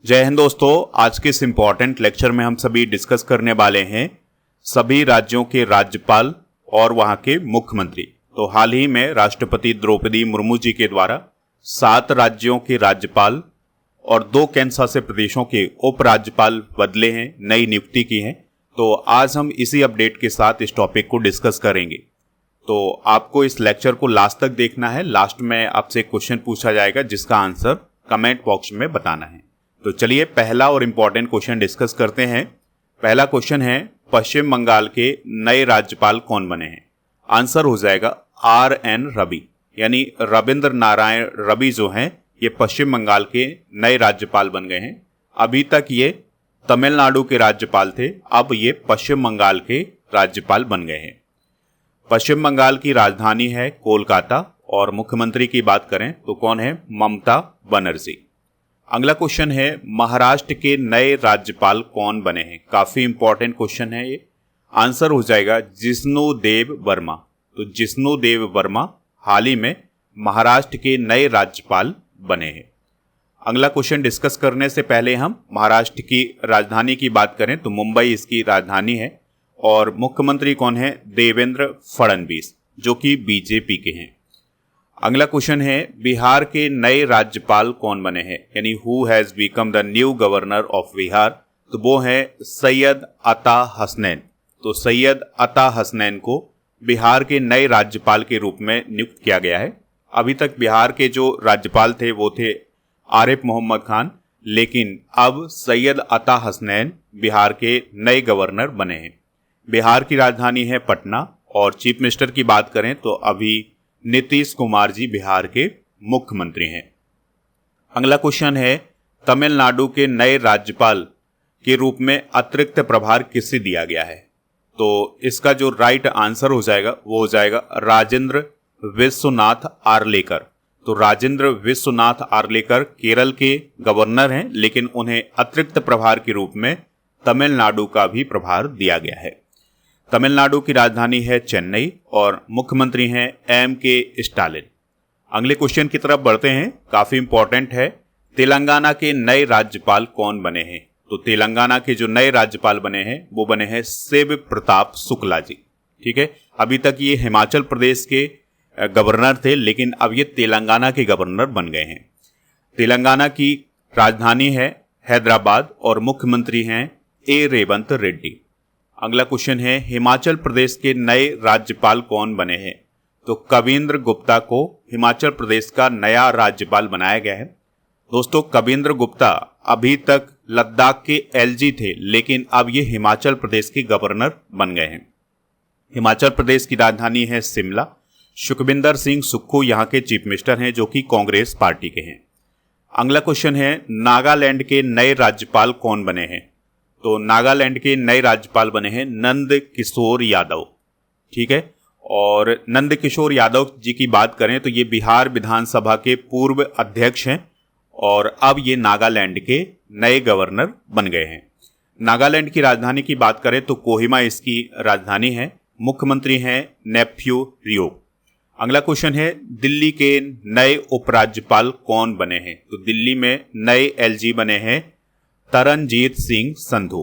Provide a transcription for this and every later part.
जय हिंद दोस्तों। आज के इस इम्पॉर्टेंट लेक्चर में हम सभी डिस्कस करने वाले हैं सभी राज्यों के राज्यपाल और वहां के मुख्यमंत्री। तो हाल ही में राष्ट्रपति द्रौपदी मुर्मू जी के द्वारा 7 राज्यों के राज्यपाल और 2 केंद्र शासित प्रदेशों के उपराज्यपाल बदले हैं, नई नियुक्ति की है। तो आज हम इसी अपडेट के साथ इस टॉपिक को डिस्कस करेंगे। तो आपको इस लेक्चर को लास्ट तक देखना है। लास्ट में आपसे एक क्वेश्चन पूछा जाएगा जिसका आंसर कमेंट बॉक्स में बताना है। तो चलिए पहला और इम्पॉर्टेंट क्वेश्चन डिस्कस करते हैं। पहला क्वेश्चन है, पश्चिम बंगाल के नए राज्यपाल कौन बने हैं? आंसर हो जाएगा RN रवि, यानी रविंद्र नारायण रवि जो हैं ये पश्चिम बंगाल के नए राज्यपाल बन गए हैं। अभी तक ये तमिलनाडु के राज्यपाल थे, अब ये पश्चिम बंगाल के राज्यपाल बन गए हैं। पश्चिम बंगाल की राजधानी है कोलकाता और मुख्यमंत्री की बात करें तो कौन है? ममता बनर्जी। अगला क्वेश्चन है, महाराष्ट्र के नए राज्यपाल कौन बने हैं? काफी इंपॉर्टेंट क्वेश्चन है ये। आंसर हो जाएगा जिष्णु देव वर्मा। तो जिष्णु देव वर्मा हाल ही में महाराष्ट्र के नए राज्यपाल बने हैं। अगला क्वेश्चन डिस्कस करने से पहले हम महाराष्ट्र की राजधानी की बात करें तो मुंबई इसकी राजधानी है और मुख्यमंत्री कौन है? देवेंद्र फडणवीस, जो कि बीजेपी के हैं। अगला क्वेश्चन है, बिहार के नए राज्यपाल कौन बने हैं? यानी who has become the new governor of Bihar? तो वो है सैयद अता हसनैन। तो सैयद अता हसनैन को बिहार के नए राज्यपाल के रूप में नियुक्त किया गया है। अभी तक बिहार के जो राज्यपाल थे वो थे आरिफ मोहम्मद खान, लेकिन अब सैयद अता हसनैन बिहार के नए गवर्नर बने हैं। बिहार की राजधानी है पटना और चीफ मिनिस्टर की बात करें तो अभी नीतीश कुमार जी बिहार के मुख्यमंत्री हैं। अगला क्वेश्चन है, तमिलनाडु के नए राज्यपाल के रूप में अतिरिक्त प्रभार किसे दिया गया है? तो इसका जो राइट आंसर हो जाएगा वो हो जाएगा राजेंद्र विश्वनाथ आर्लेकर। तो राजेंद्र विश्वनाथ आर्लेकर केरल के गवर्नर हैं, लेकिन उन्हें अतिरिक्त प्रभार के रूप में तमिलनाडु का भी प्रभार दिया गया है। तमिलनाडु की राजधानी है चेन्नई और मुख्यमंत्री हैं MK स्टालिन। अगले क्वेश्चन की तरफ बढ़ते हैं, काफी इंपॉर्टेंट है। तेलंगाना के नए राज्यपाल कौन बने हैं? तो तेलंगाना के जो नए राज्यपाल बने हैं वो बने हैं शिव प्रताप शुक्ला जी। ठीक है, अभी तक ये हिमाचल प्रदेश के गवर्नर थे, लेकिन अब ये तेलंगाना के गवर्नर बन गए हैं। तेलंगाना की राजधानी है हैदराबाद और मुख्यमंत्री हैं A रेवंत रेड्डी। अगला क्वेश्चन है, हिमाचल प्रदेश के नए राज्यपाल कौन बने हैं? तो कविंद्र गुप्ता को हिमाचल प्रदेश का नया राज्यपाल बनाया गया है। दोस्तों, कविंद्र गुप्ता अभी तक लद्दाख के LG थे, लेकिन अब ये हिमाचल प्रदेश के गवर्नर बन गए हैं। हिमाचल प्रदेश की राजधानी है शिमला। सुखविंदर सिंह सुक्खू यहाँ के चीफ मिनिस्टर हैं, जो कि कांग्रेस पार्टी के हैं। अगला क्वेश्चन है, नागालैंड के नए राज्यपाल कौन बने हैं? तो नागालैंड के नए राज्यपाल बने हैं नंद किशोर यादव। ठीक है, और नंद किशोर यादव जी की बात करें तो ये बिहार विधानसभा के पूर्व अध्यक्ष हैं और अब ये नागालैंड के नए गवर्नर बन गए हैं। नागालैंड की राजधानी की बात करें तो कोहिमा इसकी राजधानी है। मुख्यमंत्री हैं नेफ्यू रियो। अगला क्वेश्चन है, दिल्ली के नए उपराज्यपाल कौन बने हैं? तो दिल्ली में नए LG बने हैं तरनजीत सिंह संधू।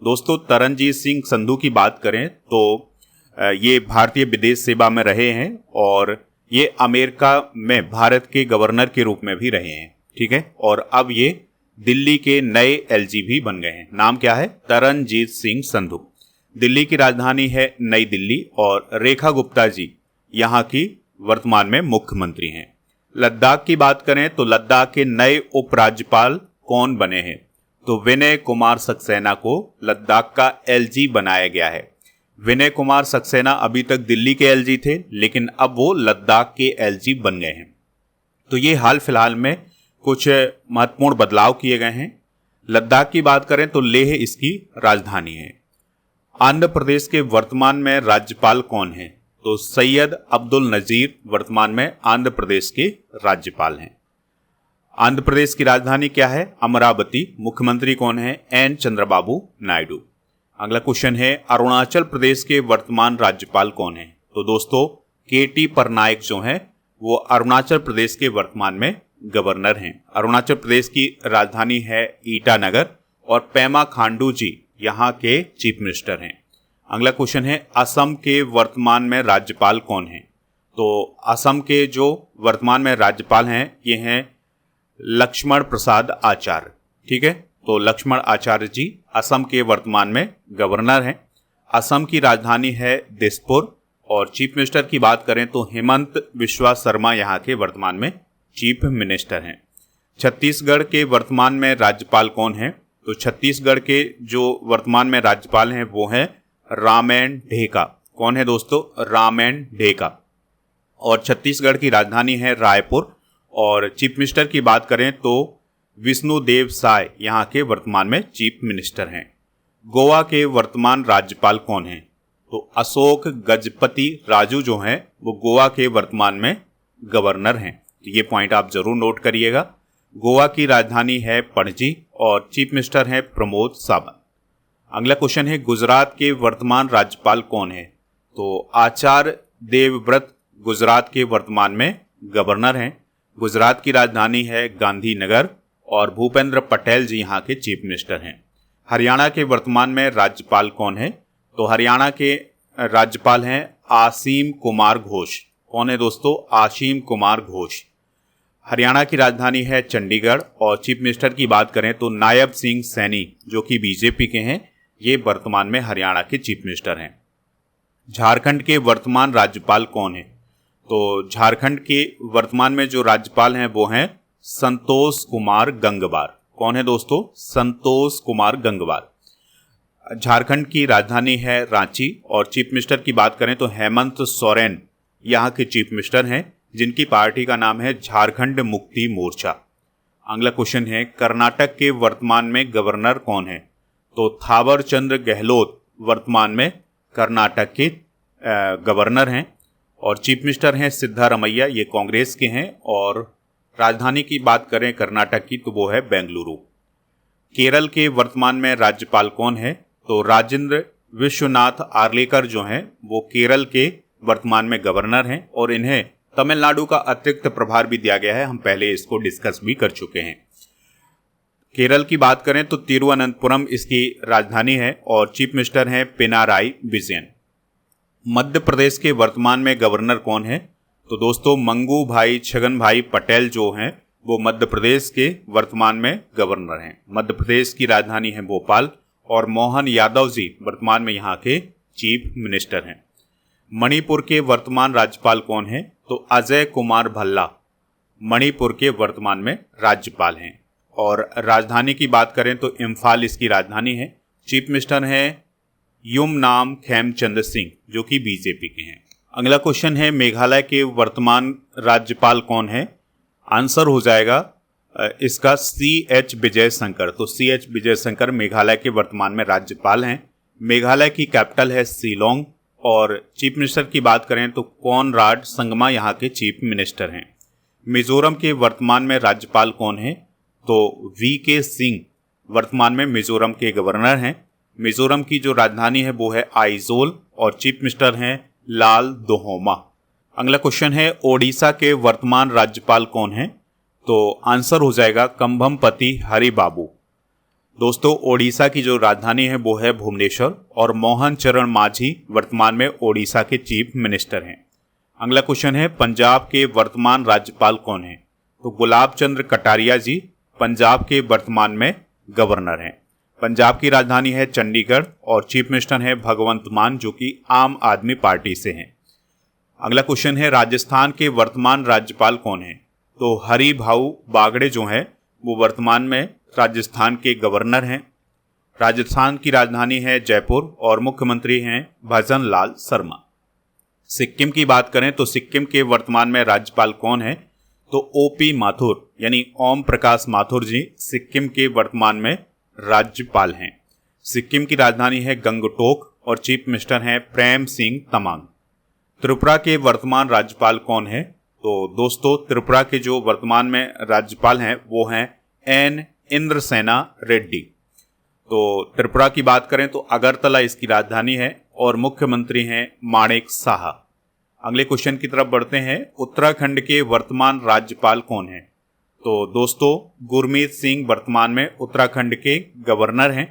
दोस्तों, तरनजीत सिंह संधू की बात करें तो ये भारतीय विदेश सेवा में रहे हैं और ये अमेरिका में भारत के गवर्नर के रूप में भी रहे हैं। ठीक है, और अब ये दिल्ली के नए LG भी बन गए हैं। नाम क्या है? तरनजीत सिंह संधू। दिल्ली की राजधानी है नई दिल्ली और रेखा गुप्ता जी यहाँ की वर्तमान में मुख्यमंत्री हैं। लद्दाख की बात करें तो लद्दाख के नए उपराज्यपाल कौन बने हैं? तो विनय कुमार सक्सेना को लद्दाख का LG बनाया गया है। विनय कुमार सक्सेना अभी तक दिल्ली के LG थे, लेकिन अब वो लद्दाख के LG बन गए हैं। तो ये हाल फिलहाल में कुछ महत्वपूर्ण बदलाव किए गए हैं। लद्दाख की बात करें तो लेह इसकी राजधानी है। आंध्र प्रदेश के वर्तमान में राज्यपाल कौन है? तो सैयद अब्दुल नजीर वर्तमान में आंध्र प्रदेश के राज्यपाल हैं। आंध्र प्रदेश की राजधानी क्या है? अमरावती। मुख्यमंत्री कौन है? N चंद्रबाबू नायडू। अगला क्वेश्चन है, अरुणाचल प्रदेश के वर्तमान राज्यपाल कौन है? तो दोस्तों, KT पटनायक जो हैं वो अरुणाचल प्रदेश के वर्तमान में गवर्नर हैं। अरुणाचल प्रदेश की राजधानी है ईटानगर और पेमा खांडू जी यहाँ के चीफ मिनिस्टर हैं। अगला क्वेश्चन है असम के वर्तमान में राज्यपाल कौन हैं? तो असम के जो वर्तमान में राज्यपाल हैं ये हैं लक्ष्मण प्रसाद आचार्य। ठीक है, तो लक्ष्मण आचार्य जी असम के वर्तमान में गवर्नर हैं। असम की राजधानी है दिसपुर और चीफ मिनिस्टर की बात करें तो हेमंत बिस्वा शर्मा यहाँ के वर्तमान में चीफ मिनिस्टर हैं। छत्तीसगढ़ के वर्तमान में राज्यपाल कौन हैं? तो छत्तीसगढ़ के जो वर्तमान में राज्यपाल हैं वो हैं रामेन ढेका। कौन है दोस्तों? रामेन ढेका। और छत्तीसगढ़ की राजधानी है रायपुर और चीफ मिनिस्टर की बात करें तो विष्णुदेव साय यहाँ के वर्तमान में चीफ मिनिस्टर हैं। गोवा के वर्तमान राज्यपाल कौन हैं? तो अशोक गजपति राजू जो हैं वो गोवा के वर्तमान में गवर्नर हैं। तो ये पॉइंट आप जरूर नोट करिएगा। गोवा की राजधानी है पणजी और चीफ मिनिस्टर हैं प्रमोद सावंत। अगला क्वेश्चन है गुजरात के वर्तमान राज्यपाल कौन है? तो आचार्य देवव्रत गुजरात के वर्तमान में गवर्नर हैं। गुजरात की राजधानी है गांधीनगर और भूपेंद्र पटेल जी यहाँ के चीफ मिनिस्टर हैं। हरियाणा के वर्तमान में राज्यपाल कौन है? तो हरियाणा के राज्यपाल हैं आसीम कुमार घोष। कौन है दोस्तों? आसीम कुमार घोष। हरियाणा की राजधानी है चंडीगढ़ और चीफ मिनिस्टर की बात करें तो नायब सिंह सैनी जो कि बीजेपी के हैं, ये वर्तमान में हरियाणा के चीफ मिनिस्टर हैं। झारखंड के वर्तमान राज्यपाल कौन है? तो झारखंड के वर्तमान में जो राज्यपाल हैं वो हैं संतोष कुमार गंगवार। कौन है दोस्तों? संतोष कुमार गंगवार। झारखंड की राजधानी है रांची और चीफ मिनिस्टर की बात करें तो हेमंत सोरेन यहाँ के चीफ मिनिस्टर हैं, जिनकी पार्टी का नाम है झारखंड मुक्ति मोर्चा। अगला क्वेश्चन है कर्नाटक के वर्तमान में गवर्नर कौन है? तो थावर चंद गहलोत वर्तमान में कर्नाटक के गवर्नर हैं और चीफ मिनिस्टर हैं सिद्धारमैया, ये कांग्रेस के हैं। और राजधानी की बात करें कर्नाटक की तो वो है बेंगलुरु। केरल के वर्तमान में राज्यपाल कौन है? तो राजेंद्र विश्वनाथ आर्लेकर जो हैं वो केरल के वर्तमान में गवर्नर हैं और इन्हें तमिलनाडु का अतिरिक्त प्रभार भी दिया गया है। हम पहले इसको डिस्कस भी कर चुके हैं। केरल की बात करें तो तिरुवनंतपुरम इसकी राजधानी है और चीफ मिनिस्टर हैं पिनाराई विजयन। मध्य प्रदेश के वर्तमान में गवर्नर कौन है? तो दोस्तों मंगू भाई छगन भाई पटेल जो हैं वो मध्य प्रदेश के वर्तमान में गवर्नर हैं। मध्य प्रदेश की राजधानी है भोपाल और मोहन यादव जी वर्तमान में यहाँ के चीफ मिनिस्टर हैं। मणिपुर के वर्तमान राज्यपाल कौन है? तो अजय कुमार भल्ला मणिपुर के वर्तमान में राज्यपाल हैं। और राजधानी की बात करें तो इम्फाल इसकी राजधानी है। चीफ मिनिस्टर हैं युमनाम खेमचंद सिंह जो कि बीजेपी के हैं। अगला क्वेश्चन है मेघालय के वर्तमान राज्यपाल कौन है? आंसर हो जाएगा इसका CH विजय शंकर। तो CH विजय शंकर मेघालय के वर्तमान में राज्यपाल हैं। मेघालय की कैपिटल है शिलोंग और चीफ मिनिस्टर की बात करें तो कॉनराड संगमा यहाँ के चीफ मिनिस्टर हैं। मिजोरम के वर्तमान में राज्यपाल कौन है? तो VK सिंह वर्तमान में मिजोरम के गवर्नर हैं। मिजोरम की जो राजधानी है वो है आइजोल और चीफ मिनिस्टर हैं लाल दोहोमा। अगला क्वेश्चन है ओडिशा के वर्तमान राज्यपाल कौन है? तो आंसर हो जाएगा कंभमपति हरिबाबू। दोस्तों ओडिशा की जो राजधानी है वो है भुवनेश्वर और मोहन चरण मांझी वर्तमान में ओडिशा के चीफ मिनिस्टर हैं। अगला क्वेश्चन है पंजाब के वर्तमान राज्यपाल कौन है? तो गुलाब चंद्र कटारिया जी पंजाब के वर्तमान में गवर्नर हैं। पंजाब की राजधानी है चंडीगढ़ और चीफ मिनिस्टर है भगवंत मान जो कि आम आदमी पार्टी से हैं। अगला क्वेश्चन है राजस्थान के वर्तमान राज्यपाल कौन है? तो हरि भाऊ बागड़े जो हैं वो वर्तमान में राजस्थान के गवर्नर हैं। राजस्थान की राजधानी है जयपुर और मुख्यमंत्री हैं भजन लाल शर्मा। सिक्किम की बात करें तो सिक्किम के वर्तमान में राज्यपाल कौन है? तो OP माथुर यानी ओम प्रकाश माथुर जी सिक्किम के वर्तमान में राज्यपाल हैं। सिक्किम की राजधानी है गंगटोक और चीफ मिनिस्टर हैं प्रेम सिंह तमांग। त्रिपुरा के वर्तमान राज्यपाल कौन है? तो दोस्तों त्रिपुरा के जो वर्तमान में राज्यपाल हैं वो हैं N इंद्रसेना रेड्डी। तो त्रिपुरा की बात करें तो अगरतला इसकी राजधानी है और मुख्यमंत्री हैं माणिक साहा। अगले क्वेश्चन की तरफ बढ़ते हैं। उत्तराखंड के वर्तमान राज्यपाल कौन है? तो दोस्तों, गुरमीत सिंह वर्तमान में उत्तराखंड के गवर्नर हैं।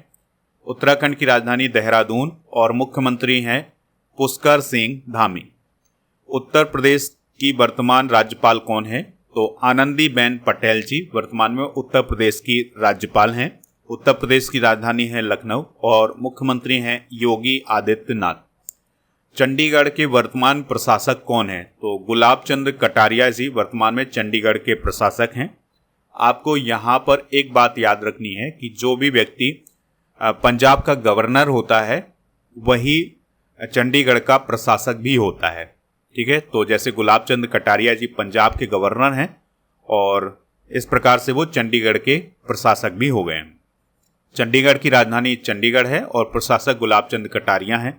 उत्तराखंड की राजधानी देहरादून और मुख्यमंत्री हैं पुष्कर सिंह धामी। उत्तर प्रदेश की वर्तमान राज्यपाल कौन है? तो आनंदीबेन पटेल जी वर्तमान में उत्तर प्रदेश की राज्यपाल हैं। उत्तर प्रदेश की राजधानी है लखनऊ और मुख्यमंत्री हैं योगी आदित्यनाथ। चंडीगढ़ के वर्तमान प्रशासक कौन है? तो गुलाब चंद कटारिया जी वर्तमान में चंडीगढ़ के प्रशासक हैं। आपको यहाँ पर एक बात याद रखनी है कि जो भी व्यक्ति पंजाब का गवर्नर होता है वही चंडीगढ़ का प्रशासक भी होता है। ठीक है, तो जैसे गुलाब चंद कटारिया जी पंजाब के गवर्नर हैं और इस प्रकार से वो चंडीगढ़ के प्रशासक भी हो गए हैं। चंडीगढ़ की राजधानी चंडीगढ़ है और प्रशासक गुलाब चंद कटारिया हैं।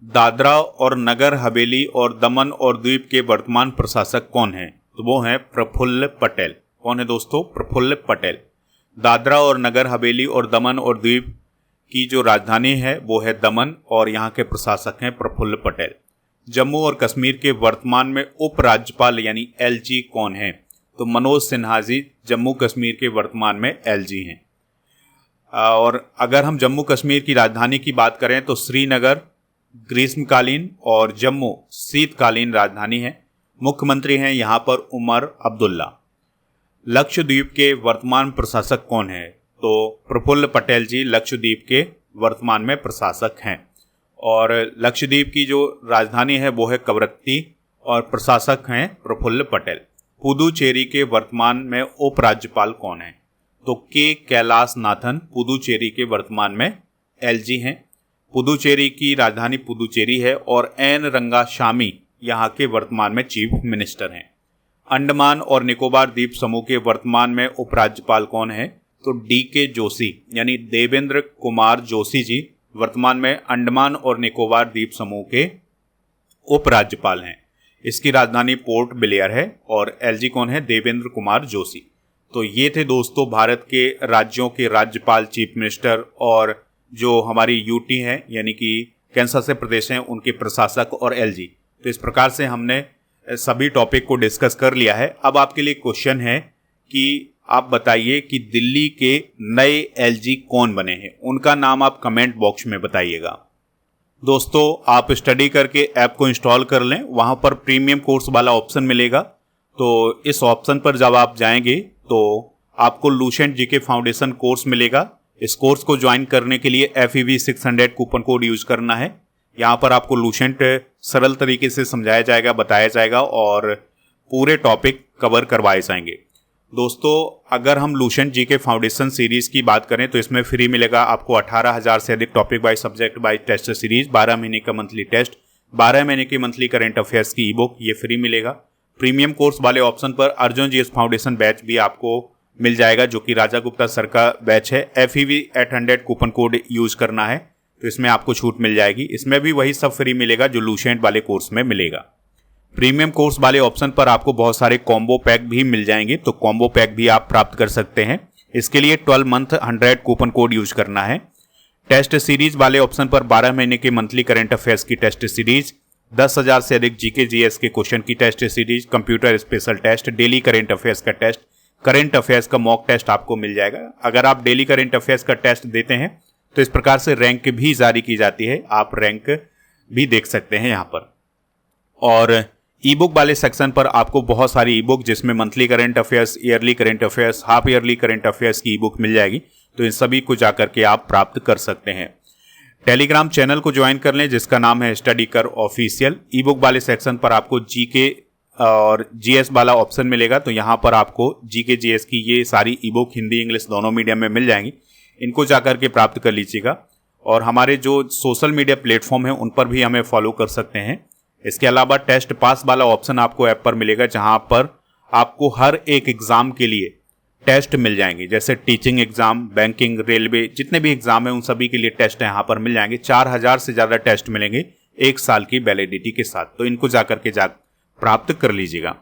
दादरा और नगर हवेली और दमन और द्वीप के वर्तमान प्रशासक कौन हैं? तो वो हैं प्रफुल्ल पटेल। कौन है दोस्तों? प्रफुल्ल पटेल। दादरा और नगर हवेली और दमन और द्वीप की जो राजधानी है वो है दमन और यहाँ के प्रशासक हैं प्रफुल्ल पटेल। जम्मू और कश्मीर के वर्तमान में उपराज्यपाल यानी एलजी कौन है? तो मनोज सिन्हा जी जम्मू कश्मीर के वर्तमान में एलजी हैं। और अगर हम जम्मू कश्मीर की राजधानी की बात करें तो श्रीनगर ग्रीष्मकालीन और जम्मू शीतकालीन राजधानी है। मुख्यमंत्री हैं यहाँ पर उमर अब्दुल्ला। लक्षद्वीप के वर्तमान प्रशासक कौन है? तो प्रफुल्ल पटेल जी लक्षद्वीप के वर्तमान में प्रशासक हैं और लक्षद्वीप की जो राजधानी है वो है कवरत्ती और प्रशासक हैं प्रफुल्ल पटेल। पुदुचेरी के वर्तमान में उपराज्यपाल कौन है? तो के कैलाश नाथन पुदुचेरी के वर्तमान में एलजी हैं। पुदुचेरी की राजधानी पुदुचेरी है और एन रंगाशामी यहाँ के वर्तमान में चीफ मिनिस्टर हैं। अंडमान और निकोबार द्वीप समूह के वर्तमान में उपराज्यपाल कौन है? तो डीके जोशी यानी देवेंद्र कुमार जोशी जी वर्तमान में अंडमान और निकोबार द्वीप समूह के उपराज्यपाल हैं। इसकी राजधानी पोर्ट ब्लेयर है और एलजी कौन है? देवेंद्र कुमार जोशी। तो ये थे दोस्तों भारत के राज्यों के राज्यपाल, चीफ मिनिस्टर और जो हमारी यूटी है यानी कि केंद्र शासित प्रदेश हैं उनके प्रशासक और एलजी। तो इस प्रकार से हमने सभी टॉपिक को डिस्कस कर लिया है। अब आपके लिए क्वेश्चन है कि आप बताइए कि दिल्ली के नए एलजी कौन बने हैं। उनका नाम आप कमेंट बॉक्स में बताइएगा। दोस्तों, आप स्टडी करके ऐप को इंस्टॉल कर लें, वहां पर प्रीमियम कोर्स वाला ऑप्शन मिलेगा। तो इस ऑप्शन पर जब आप जाएंगे तो आपको लुसेंट जीके फाउंडेशन कोर्स मिलेगा। इस कोर्स को ज्वाइन करने के लिए FEV 600 कूपन कोड यूज करना है। यहाँ पर आपको लुसेंट सरल तरीके से समझाया जाएगा, बताया जाएगा और पूरे टॉपिक कवर करवाए जाएंगे। दोस्तों, अगर हम लुसेंट जीके फाउंडेशन सीरीज की बात करें तो इसमें फ्री मिलेगा आपको 18,000 से अधिक topic wise subject wise test series, 12 महीने का मंथली टेस्ट, 12 महीने की मंथली करंट अफेयर्स की ई बुक, ये फ्री मिलेगा। प्रीमियम कोर्स वाले ऑप्शन पर अर्जुन जीएस फाउंडेशन बैच भी आपको मिल जाएगा जो कि राजा गुप्ता सर का बैच है। FEV 800 कूपन कोड यूज करना है तो इसमें आपको छूट मिल जाएगी। इसमें भी वही सब फ्री मिलेगा जो लुसेंट वाले कोर्स में मिलेगा। प्रीमियम कोर्स वाले ऑप्शन पर आपको बहुत सारे कॉम्बो पैक भी मिल जाएंगे, तो कॉम्बो पैक भी आप प्राप्त कर सकते हैं। इसके लिए 12 मंथ 100 कूपन कोड यूज करना है। टेस्ट सीरीज वाले ऑप्शन पर 12 महीने के मंथली करंट अफेयर्स की टेस्ट सीरीज, 10,000 से अधिक जीके जीएस के क्वेश्चन की test series, computer special test, daily current affairs का टेस्ट, करंट अफेयर्स का मॉक टेस्ट आपको मिल जाएगा। अगर आप डेली करंट अफेयर्स का टेस्ट देते हैं तो इस प्रकार से रैंक भी जारी की जाती है, आप रैंक भी देख सकते हैं यहाँ पर। और ई बुक वाले सेक्शन पर आपको बहुत सारी ई बुक जिसमें monthly current affairs, yearly current affairs, half yearly current affairs की ई बुक मिल जाएगी, तो इन सभी को जाकर के आप प्राप्त कर सकते हैं। टेलीग्राम चैनल को ज्वाइन कर लें जिसका नाम है स्टडी कर ऑफिशियल। ई बुक वाले सेक्शन पर आपको जीके और जीएस वाला ऑप्शन मिलेगा, तो यहाँ पर आपको जीके जीएस की ये सारी ई बुक हिंदी इंग्लिश दोनों मीडियम में मिल जाएंगी, इनको जाकर के प्राप्त कर लीजिएगा। और हमारे जो सोशल मीडिया प्लेटफॉर्म है उन पर भी हमें फॉलो कर सकते हैं। इसके अलावा टेस्ट पास वाला ऑप्शन आपको ऐप पर मिलेगा जहां पर आपको हर एक एग्जाम के लिए टेस्ट मिल जाएंगे, जैसे टीचिंग एग्जाम, बैंकिंग, रेलवे, जितने भी एग्जाम है उन सभी के लिए टेस्ट यहाँ पर मिल जाएंगे। 4000 से ज़्यादा टेस्ट मिलेंगे 1 साल की वैलिडिटी के साथ, तो इनको जाकर के प्राप्त कर लीजिएगा।